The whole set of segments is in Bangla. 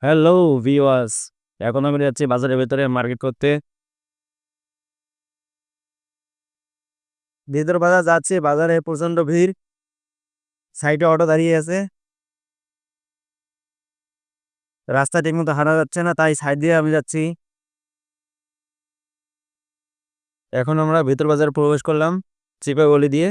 হ্যালো ভিউয়ার্স, এখন আমি যাচ্ছি বাজারের ভেতরে মার্কেট করতে। ভিতর বাজার যাচ্ছি, বাজারে প্রচন্ড ভিড়। সাইডে অটো দাঁড়িয়ে আছে, রাস্তা ঠিক মতো হাঁটা যাচ্ছে না, তাই সাইড দিয়ে আমি যাচ্ছি। এখন আমরা ভিতর বাজারে প্রবেশ করলাম চিপা গলি দিয়ে।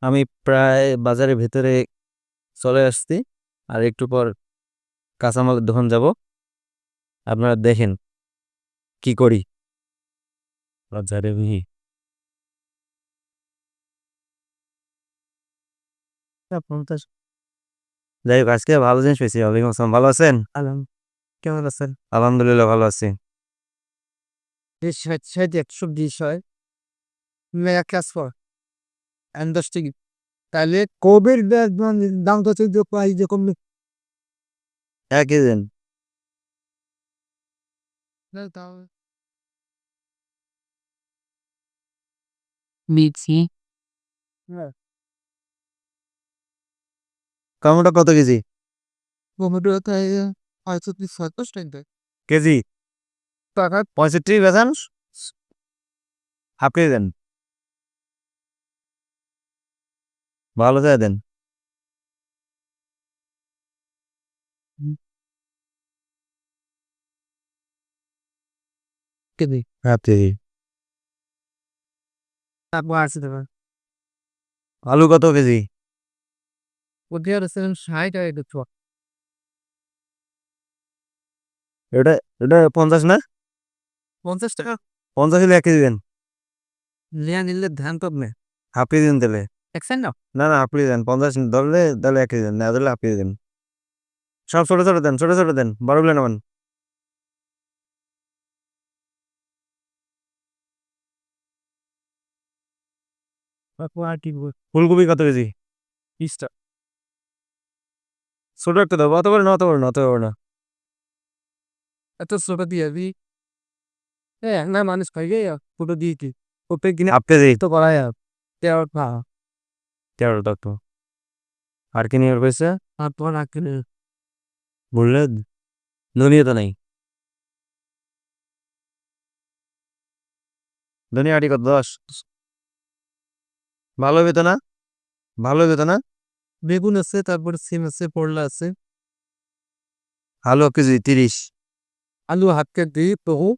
আমি প্রায় বাজারের ভেতরে চলে আসছি, আর একটু পর কাঁচামালের দোকান যাব। আপনারা দেখেন কি করি বাজারে ভিড়। যাই হোক, আজকে ভালো জিনিস পেয়েছি। ওয়ালাইকুম আসসালাম, ভালো আছেন? কেমন আছেন? আলহামদুলিল্লাহ ভালো আছি। সবজি হয় মেয়া কাজ কর ইন্ডাস্ট্রি তাহলে কোভিড দাম তো চলছে প্রায় যে কমবে একই দিন মিছি হ্যাঁ টমেটো কত কেজি? টমেটো তাই 35 টাকা কেজি টাকা 65 বেছেন, হাফ কেজি দেন, ভালো চাই দেন। KG half KG. তারপর 80 টাকা আলু কত কেজি? ওদের 60 টাকা দিচ্ছ এটা এটা 50 না? 50 টাকা 50 হলে 1 কেজি দেন। লিয়া নিলে ধান কম নে হাফ কেজি দেন তাহলে। একছেন না না না, হাফ কেজি দেন। 50 ধরলে তাহলে 1 কেজি দেন, না ধরলে হাফ কেজি দেন। সব ছোট ছোট দেন, ছোট ছোট দেন, বড় গুলো নেবেন। ফুলকপি কত কেজি? 20 টাকা ছোট একটা দেবো, অত বড় না, অত বড় না, অত বড় না। এত ছোট দিয়ে দি না মানুষ খাই গে ছোট দিয়ে কি ওপে কিনে হাফ কেজি তো করাই তেল খা 13 টাকা তো। আর কি নিয়ে পয়সা তারপর রাখলে বললেন? ধনিয়া তো নাই। ধনিয়া আটি কত? 10? ভালো হবে তো না? ভালো হবে তো না? বেগুন আছে তারপর সিম আছে করলা আছে আলু কেজি 30। আলু হাফ কেজি বহু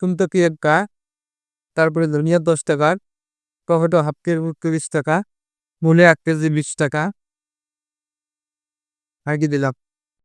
কুমতকি এক গা তারপরে ধনিয়া 10 টাকা টমেটো হাফ কেজি 30 টাকা মূলে 1 কেজি 20 টাকা আর কি দিলাম